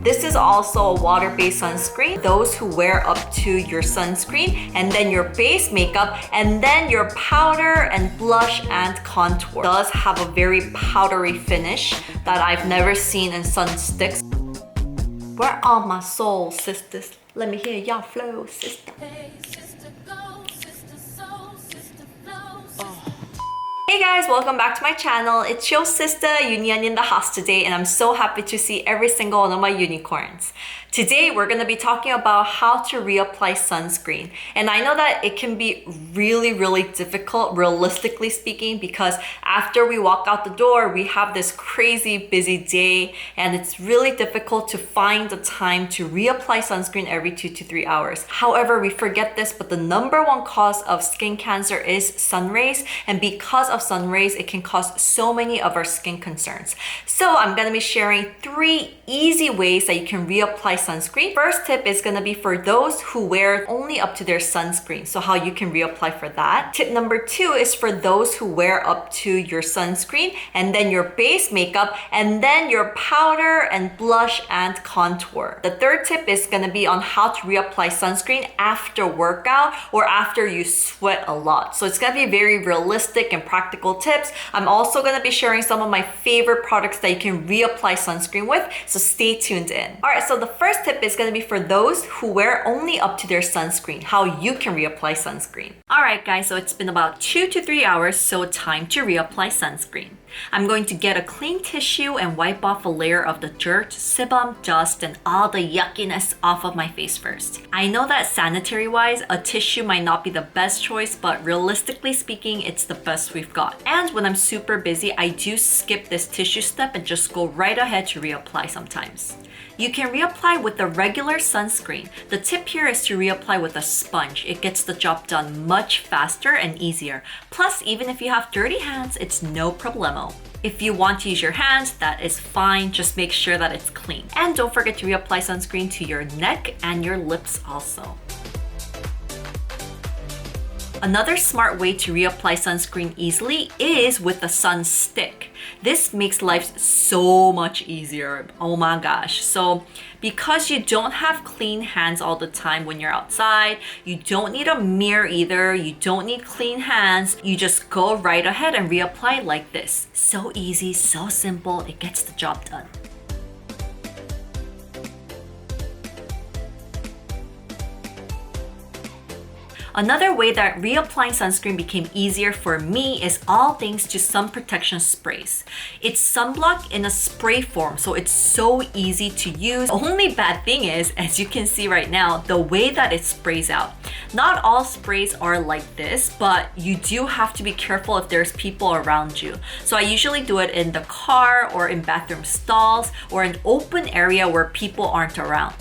This is also a water-based sunscreen. Those who wear up to your sunscreen and then your base makeup and then your powder and blush and contour. It does have a very powdery finish that I've never seen in Sunsticks. Where are my soul sisters? Let me hear y'all flow, sister. Hey guys, welcome back to my channel. It's your sister EuniUnni in the house today, and I'm so happy to see every single one of my unicorns. Today, we're gonna be talking about how to reapply sunscreen. And I know that it can be really difficult, realistically speaking, because after we walk out the door, we have this crazy busy day, and it's really difficult to find the time to reapply sunscreen every 2 to 3 hours. However, we forget this, but the #1 cause of skin cancer is sun rays, and because of sun rays, it can cause so many of our skin concerns. So I'm gonna be sharing 3 easy ways that you can reapply sunscreen. First tip is gonna be for those who wear only up to their sunscreen, so how you can reapply for that. Tip #2 is for those who wear up to your sunscreen and then your base makeup and then your powder and blush and contour. The third tip is gonna be on how to reapply sunscreen after workout or after you sweat a lot. So it's gonna be very realistic and practical tips. I'm also gonna be sharing some of my favorite products that you can reapply sunscreen with, so stay tuned in. All right, so the first tip is gonna be for those who wear only up to their sunscreen, how you can reapply sunscreen. All right guys, so it's been about 2 to 3 hours, so time to reapply sunscreen. I'm going to get a clean tissue and wipe off a layer of the dirt, sebum, dust, and all the yuckiness off of my face first. I know that sanitary-wise, a tissue might not be the best choice, but realistically speaking, it's the best we've got. And when I'm super busy, I do skip this tissue step and just go right ahead to reapply sometimes. You can reapply with the regular sunscreen. The tip here is to reapply with a sponge. It gets the job done much faster and easier. Plus, even if you have dirty hands, it's no problemo. If you want to use your hands, that is fine. Just make sure that it's clean. And don't forget to reapply sunscreen to your neck and your lips also. Another smart way to reapply sunscreen easily is with a Sunstick. This makes life so much easier. Oh my gosh. So because you don't have clean hands all the time when you're outside, you don't need a mirror either, you don't need clean hands, you just go right ahead and reapply like this. So easy, so simple, it gets the job done. Another way that reapplying sunscreen became easier for me is all thanks to sun protection sprays. It's sunblock in a spray form, so it's so easy to use. The only bad thing is, as you can see right now, the way that it sprays out. Not all sprays are like this, but you do have to be careful if there's people around you. So I usually do it in the car or in bathroom stalls or an open area where people aren't around.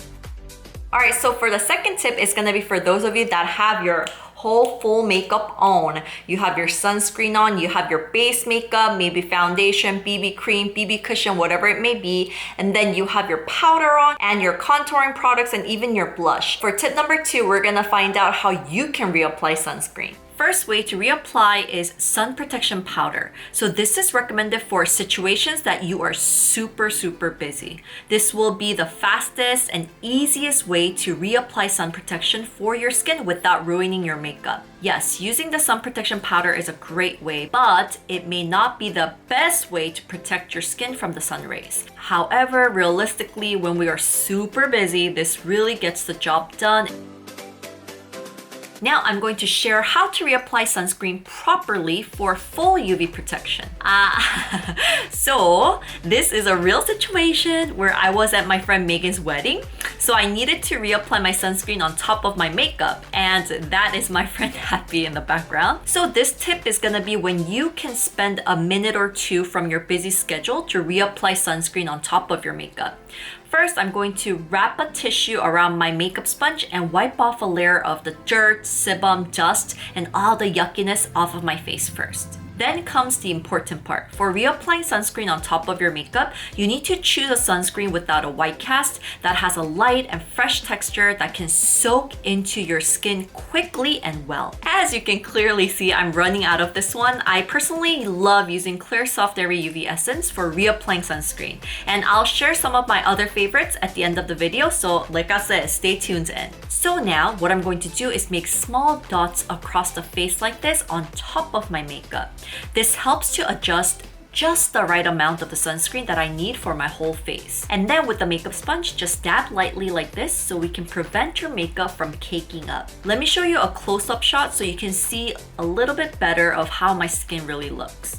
All right, so for the second tip, it's gonna be for those of you that have your whole full makeup on. You have your sunscreen on, you have your base makeup, maybe foundation, BB cream, BB cushion, whatever it may be, and then you have your powder on and your contouring products and even your blush. For tip #2, we're gonna find out how you can reapply sunscreen. First way to reapply is sun protection powder. So this is recommended for situations that you are super busy. This will be the fastest and easiest way to reapply sun protection for your skin without ruining your makeup. Yes, using the sun protection powder is a great way, but it may not be the best way to protect your skin from the sun rays. However, realistically, when we are super busy, this really gets the job done. Now I'm going to share how to reapply sunscreen properly for full UV protection. So this is a real situation where I was at my friend Megan's wedding. So I needed to reapply my sunscreen on top of my makeup, and that is my friend Happy in the background. So this tip is gonna be when you can spend a minute or 2 from your busy schedule to reapply sunscreen on top of your makeup. First, I'm going to wrap a tissue around my makeup sponge and wipe off a layer of the dirt, sebum, dust, and all the yuckiness off of my face first. Then comes the important part. For reapplying sunscreen on top of your makeup, you need to choose a sunscreen without a white cast that has a light and fresh texture that can soak into your skin quickly and well. As you can clearly see, I'm running out of this one. I personally love using Clear Soft Airy UV Essence for reapplying sunscreen. And I'll share some of my other favorites at the end of the video, so like I said, stay tuned in. So now, what I'm going to do is make small dots across the face like this on top of my makeup. This helps to adjust just the right amount of the sunscreen that I need for my whole face. And then with the makeup sponge, just dab lightly like this so we can prevent your makeup from caking up. Let me show you a close-up shot so you can see a little bit better of how my skin really looks.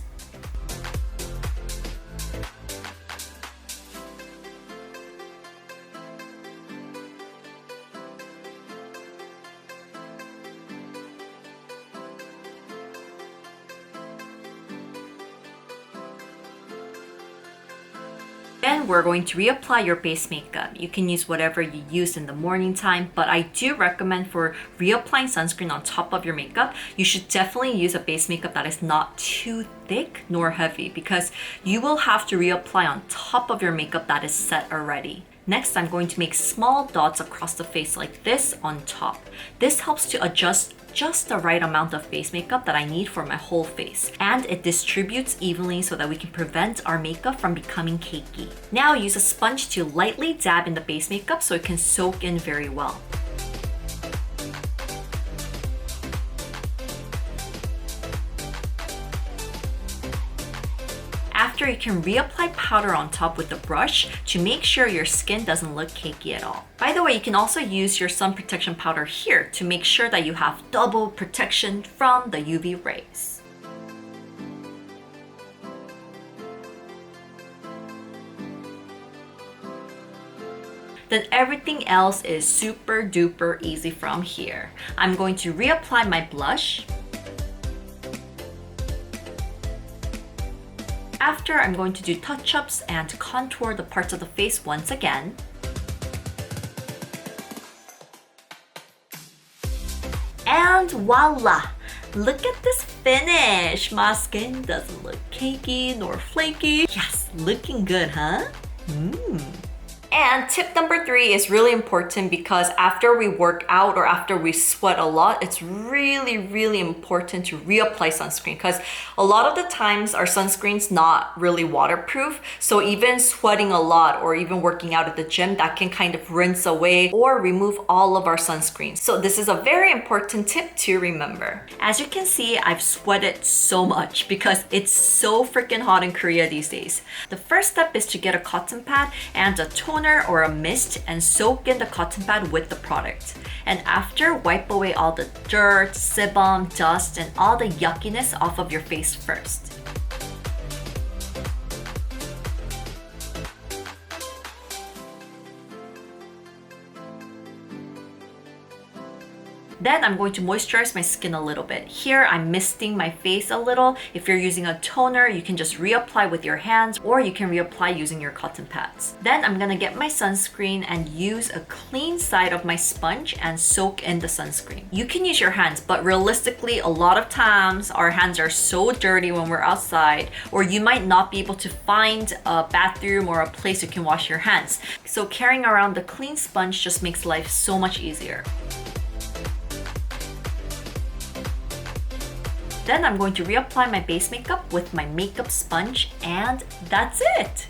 Then we're going to reapply your base makeup. You can use whatever you use in the morning time, but I do recommend for reapplying sunscreen on top of your makeup, you should definitely use a base makeup that is not too thick nor heavy because you will have to reapply on top of your makeup that is set already. Next, I'm going to make small dots across the face like this on top. This helps to adjust just the right amount of base makeup that I need for my whole face. And it distributes evenly so that we can prevent our makeup from becoming cakey. Now use a sponge to lightly dab in the base makeup so it can soak in very well. After, you can reapply powder on top with the brush to make sure your skin doesn't look cakey at all. By the way, you can also use your sun protection powder here to make sure that you have double protection from the UV rays. Then everything else is super duper easy from here. I'm going to reapply my blush. After, I'm going to do touch-ups and contour the parts of the face once again. And voila! Look at this finish! My skin doesn't look cakey nor flaky. Yes, looking good, huh? And tip number 3 is really important because after we work out or after we sweat a lot, it's really important to reapply sunscreen because a lot of the times our sunscreen's not really waterproof. So even sweating a lot or even working out at the gym, that can kind of rinse away or remove all of our sunscreen. So this is a very important tip to remember. As you can see, I've sweated so much because it's so freaking hot in Korea these days. The first step is to get a cotton pad and a toner or a mist and soak in the cotton pad with the product. And after, wipe away all the dirt, sebum, dust, and all the yuckiness off of your face first. Then I'm going to moisturize my skin a little bit. Here, I'm misting my face a little. If you're using a toner, you can just reapply with your hands or you can reapply using your cotton pads. Then I'm gonna get my sunscreen and use a clean side of my sponge and soak in the sunscreen. You can use your hands, but realistically, a lot of times our hands are so dirty when we're outside, or you might not be able to find a bathroom or a place you can wash your hands. So carrying around the clean sponge just makes life so much easier. Then I'm going to reapply my base makeup with my makeup sponge, and that's it!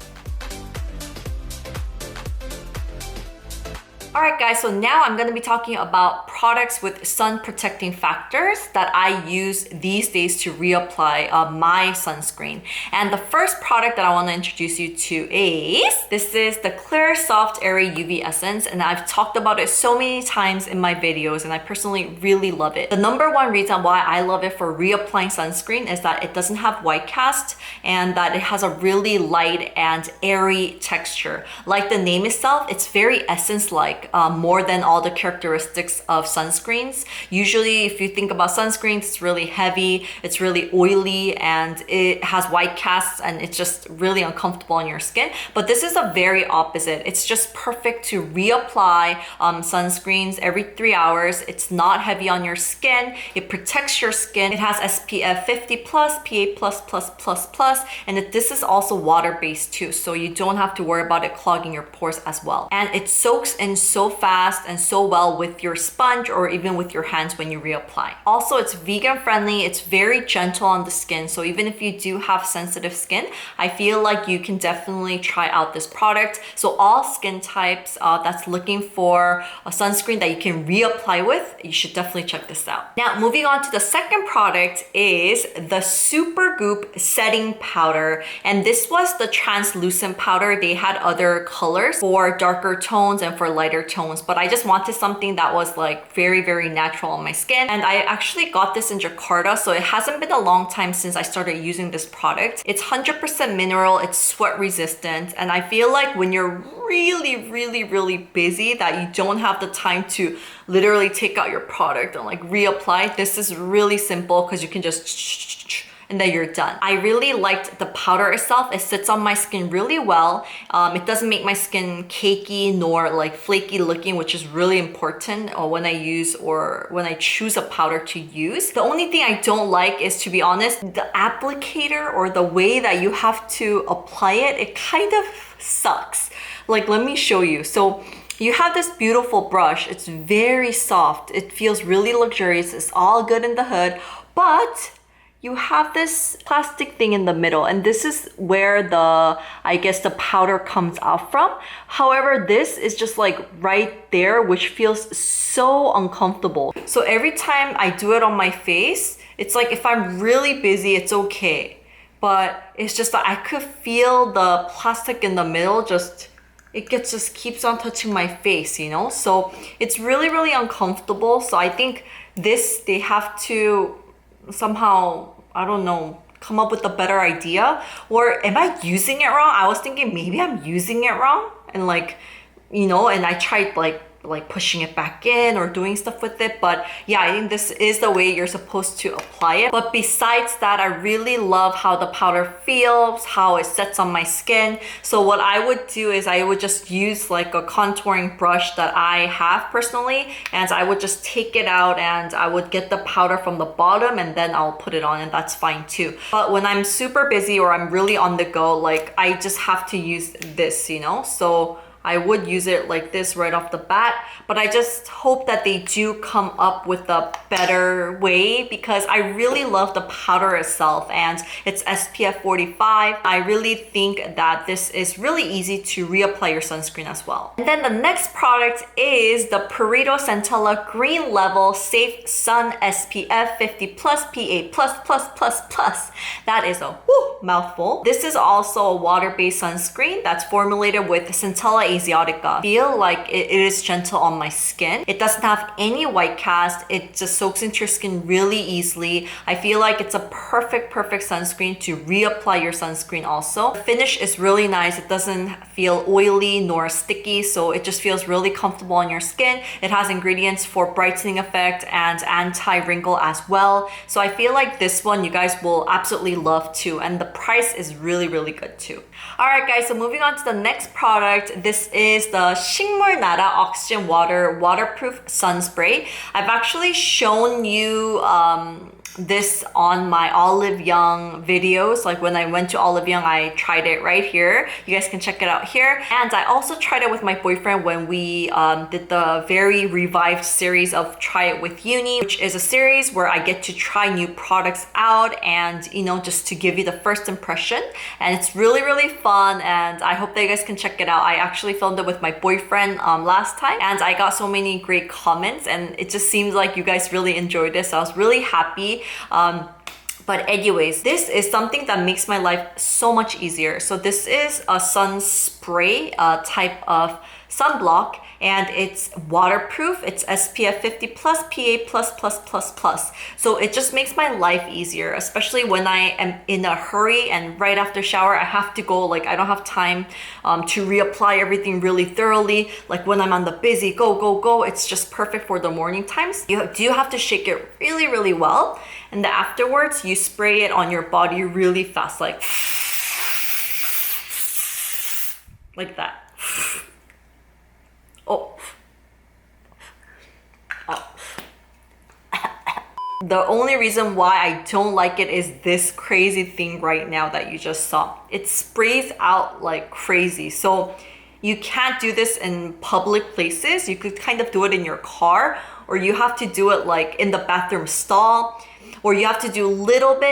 Alright guys, so now I'm going to be talking about products with sun protecting factors that I use these days to reapply my sunscreen. And the first product that I want to introduce you to is, this is the Clear Soft Airy UV Essence, and I've talked about it so many times in my videos and I personally really love it. The number one reason why I love it for reapplying sunscreen is that it doesn't have white cast and that it has a really light and airy texture. Like the name itself, it's very essence-like. like more than all the characteristics of sunscreens. Usually if you think about sunscreens, it's really heavy, it's really oily, and it has white casts, and it's just really uncomfortable on your skin. But this is a very opposite. It's just perfect to reapply sunscreens every 3 hours. It's not heavy on your skin. It protects your skin. It has SPF 50 plus, PA+++++, and this is also water-based too, so you don't have to worry about it clogging your pores as well. And it soaks in so fast and so well with your sponge or even with your hands when you reapply. Also, it's vegan friendly. It's very gentle on the skin, so even if you do have sensitive skin, I feel like you can definitely try out this product. So all skin types that's looking for a sunscreen that you can reapply with, you should definitely check this out. Now, moving on to the second product is the SUPERGOOP setting powder, and this was the translucent powder. They had other colors for darker tones and for lighter tones, but I just wanted something that was like very natural on my skin. And I actually got this in Jakarta, so it hasn't been a long time since I started using this product. It's 100% mineral, it's sweat resistant, and I feel like when you're really busy that you don't have the time to literally take out your product and like reapply, this is really simple because you can just and then you're done. I really liked the powder itself. It sits on my skin really well. It doesn't make my skin cakey nor like flaky looking, which is really important when I use or when I choose a powder to use. The only thing I don't like is, to be honest, the applicator or the way that you have to apply it. It kind of sucks. Like, let me show you. So you have this beautiful brush. It's very soft. It feels really luxurious. It's all good in the hood, but you have this plastic thing in the middle, and this is where the, I guess, the powder comes out from. However, this is just like right there, which feels so uncomfortable. So every time I do it on my face, it's like if I'm really busy, it's okay. But it's just that I could feel the plastic in the middle just keeps on touching my face, you know? So it's really uncomfortable. So I think they have to somehow, I don't know, come up with a better idea. Or am I using it wrong? I was thinking maybe I'm using it wrong, and like, you know, and I tried like pushing it back in or doing stuff with it. But yeah, I think this is the way you're supposed to apply it. But besides that, I really love how the powder feels, how it sets on my skin. So what I would do is I would just use like a contouring brush that I have personally, and I would just take it out and I would get the powder from the bottom and then I'll put it on, and that's fine too. But when I'm super busy or I'm really on the go, like I just have to use this, you know? So I would use it like this right off the bat, but I just hope that they do come up with a better way, because I really love the powder itself and it's SPF 45. I really think that this is really easy to reapply your sunscreen as well. And then the next product is the PURITO Centella Green Level Safe Sun SPF 50 plus PA++++. That is a mouthful. This is also a water-based sunscreen that's formulated with Centella Asiatica. I feel like it is gentle on my skin. It doesn't have any white cast. It just soaks into your skin really easily. I feel like it's a perfect sunscreen to reapply your sunscreen also. The finish is really nice. It doesn't feel oily nor sticky, so it just feels really comfortable on your skin. It has ingredients for brightening effect and anti-wrinkle as well. So I feel like this one you guys will absolutely love too, and the price is really good too. Alright guys, so moving on to the next product. This is the 식물나라 Oxygen Water Waterproof Sun Spray. I've actually shown you this on my Olive Young videos. Like when I went to Olive Young, I tried it right here. You guys can check it out here. And I also tried it with my boyfriend when we did the very revived series of Try It with Uni, which is a series where I get to try new products out and, you know, just to give you the first impression. And it's really fun, and I hope that you guys can check it out. I actually filmed it with my boyfriend last time, and I got so many great comments, and it just seems like you guys really enjoyed this. So I was really happy. But anyways, this is something that makes my life so much easier. So this is a sun spray type of sunblock, and it's waterproof. It's SPF 50 plus, PA plus plus plus plus. So it just makes my life easier, especially when I am in a hurry and right after shower I have to go, like I don't have time to reapply everything really thoroughly. Like when I'm on the busy go go go, it's just perfect for the morning times. You do have to shake it really really well, and then afterwards you spray it on your body really fast, like that. Oh. The only reason why I don't like it is this crazy thing right now that you just saw. It sprays out like crazy. So you can't do this in public places. You could kind of do it in your car, or you have to do it like in the bathroom stall, or you have to do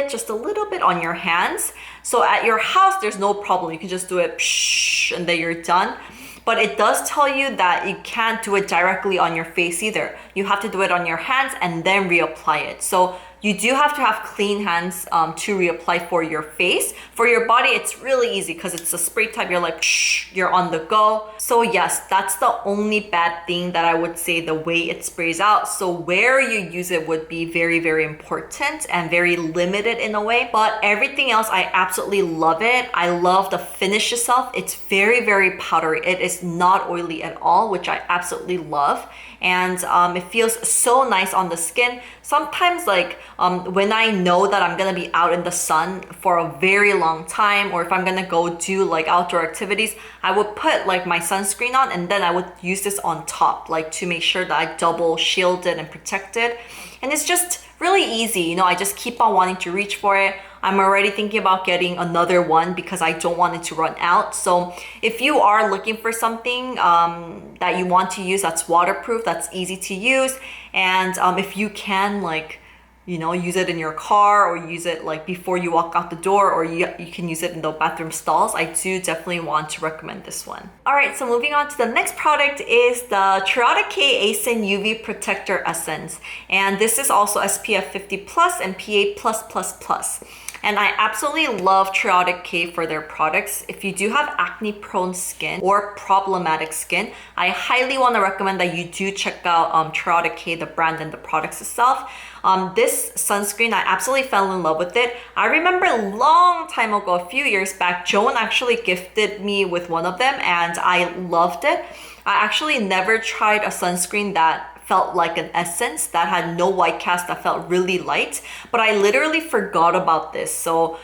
just a little bit on your hands. So at your house, there's no problem. You can just do it and then you're done. But it does tell you that you can't do it directly on your face either. You have to do it on your hands and then reapply it. So you do have to have clean hands to reapply for your face. For your body, it's really easy because it's a spray type. You're like, you're on the go. So yes, that's the only bad thing that I would say, the way it sprays out. So where you use it would be very, very important and very limited in a way. But everything else, I absolutely love it. I love the finish itself. It's very, very powdery. It is not oily at all, which I absolutely love. And it feels so nice on the skin. Sometimes like when I know that I'm gonna be out in the sun for a very long time, or if I'm gonna go do like outdoor activities, I would put like my sunscreen on, and then I would use this on top, like to make sure that I double shielded and protected. And it's just really easy, you know, I just keep on wanting to reach for it. I'm already thinking about getting another one because I don't want it to run out. So if you are looking for something that you want to use that's waterproof, that's easy to use, and if you can, like, you know, use it in your car, or use it like before you walk out the door, or you can use it in the bathroom stalls, I do definitely want to recommend this one. All right, so moving on to the next product is the TROIAREUKE Acsen UV Protector Essence. And this is also SPF 50 plus and PA plus plus plus. And I absolutely love TROIAREUKE for their products. If you do have acne prone skin or problematic skin, I highly want to recommend that you do check out TROIAREUKE, the brand and the products itself. This sunscreen, I absolutely fell in love with it. I remember a long time ago, a few years back, Joan actually gifted me with one of them and I loved it. I actually never tried a sunscreen that felt like an essence, that had no white cast, that felt really light, but I literally forgot about this. So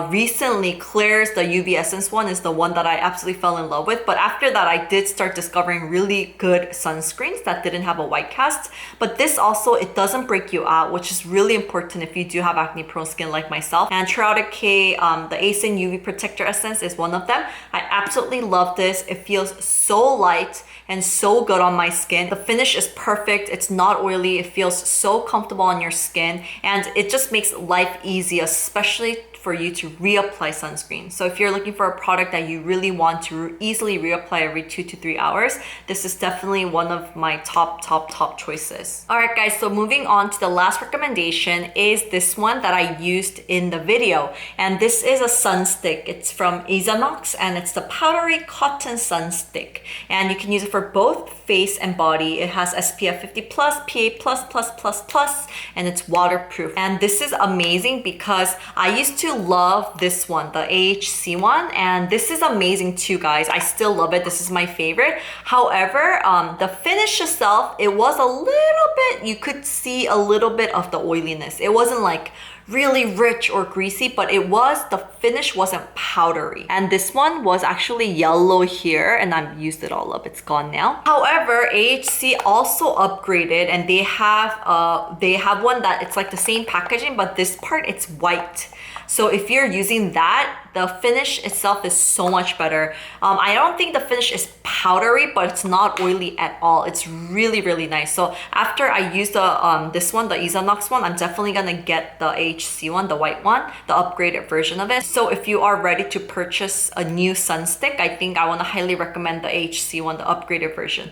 recently, KLAIRS, the UV Essence one, is the one that I absolutely fell in love with. But after that, I did start discovering really good sunscreens that didn't have a white cast. But this also, it doesn't break you out, which is really important if you do have acne prone skin like myself. And TROIAREUKE, the Acen UV Protector Essence is one of them. I absolutely love this. It feels so light and so good on my skin. The finish is perfect. It's not oily. It feels so comfortable on your skin, and it just makes life easy, especially for you to reapply sunscreen. So if you're looking for a product that you really want to easily reapply every 2 to 3 hours, this is definitely one of my top choices. All right guys, so moving on to the last recommendation is this one that I used in the video. And this is a Sunstick. It's from KNOX and it's the Powdery Cotton Sunstick. And you can use it for both face and body. It has SPF 50 plus, PA plus plus plus plus, and it's waterproof. And this is amazing because I used to love this one, the AHC one, and this is amazing too, guys. I still love it. This is my favorite. However, the finish itself, it was a little bit, you could see a little bit of the oiliness. It wasn't like really rich or greasy, but the finish wasn't powdery. And this one was actually yellow here, and I've used it all up. It's gone now. However, AHC also upgraded, and they have one that it's like the same packaging, but this part it's white. So if you're using that, the finish itself is so much better. I don't think the finish is powdery, but it's not oily at all. It's really, really nice. So after I use the this one, the EuniNox one, I'm definitely gonna get the HC one, the white one, the upgraded version of it. So if you are ready to purchase a new Sunstick, I think I want to highly recommend the HC one, the upgraded version.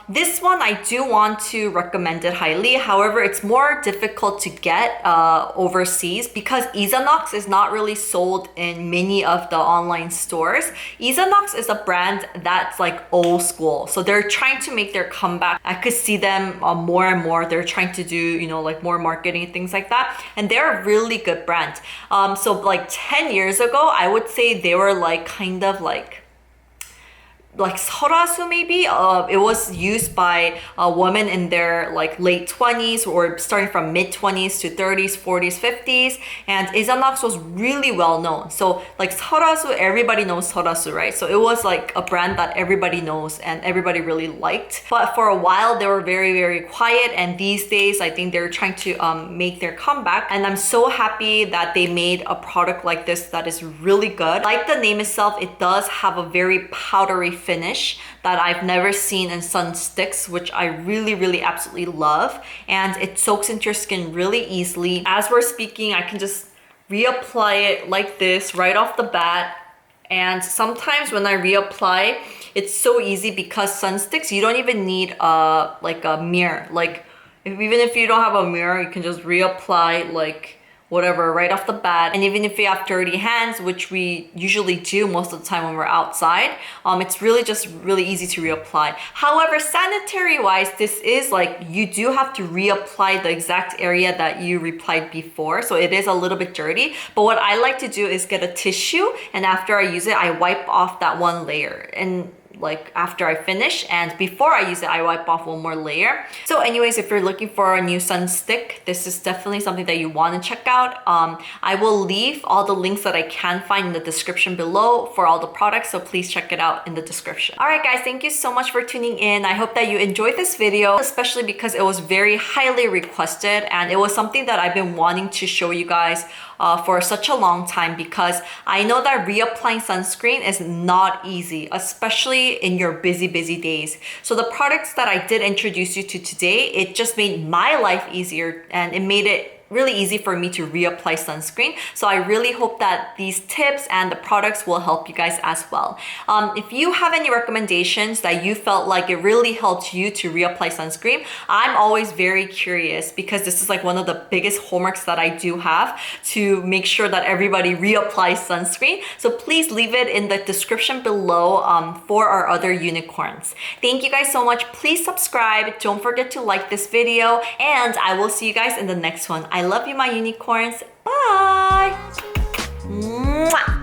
This one I do want to recommend it highly. However, it's more difficult to get overseas because EuniNox is not really sold in many of the online stores. EuniNox is a brand that's like old school, so they're trying to make their comeback. I could see them more and more. They're trying to do, you know, like more marketing, things like that, and they're a really good brand. So like 10 years ago, I would say they were like kind of like Sorasu maybe. It was used by women in their like late 20s or starting from mid 20s to 30s, 40s, 50s, and EuniNox was really well known. So like Sorasu, everybody knows Sorasu, right? So it was like a brand that everybody knows and everybody really liked. But for a while they were very, very quiet, and these days I think they're trying to make their comeback, and I'm so happy that they made a product like this that is really good. Like the name itself, it does have a very powdery finish that I've never seen in Sunsticks, which I really, really absolutely love, and it soaks into your skin really easily. As we're speaking, I can just reapply it like this right off the bat. And sometimes when I reapply, it's so easy because Sunsticks, you don't even need like a mirror. Like even if you don't have a mirror, you can just reapply like whatever right off the bat. And even if you have dirty hands, which we usually do most of the time when we're outside, it's really just really easy to reapply. However, sanitary wise, this is like you do have to reapply the exact area that you reapplied before, so it is a little bit dirty. But what I like to do is get a tissue, and after I use it, I wipe off that one layer. And like after I finish, and before I use it, I wipe off one more layer. So anyways, if you're looking for a new Sunstick, this is definitely something that you want to check out. I will leave all the links that I can find in the description below for all the products, so please check it out in the description. Alright guys, thank you so much for tuning in. I hope that you enjoyed this video, especially because it was very highly requested, and it was something that I've been wanting to show you guys for such a long time, because I know that reapplying sunscreen is not easy, especially in your busy days. So the products that I did introduce you to today, it just made my life easier, and it made it really easy for me to reapply sunscreen. So I really hope that these tips and the products will help you guys as well. If you have any recommendations that you felt like it really helped you to reapply sunscreen, I'm always very curious, because this is like one of the biggest homeworks that I do have, to make sure that everybody reapplies sunscreen. So please leave it in the description below for our other unicorns. Thank you guys so much. Please subscribe. Don't forget to like this video, and I will see you guys in the next one. I love you, my unicorns. Bye! Mwah!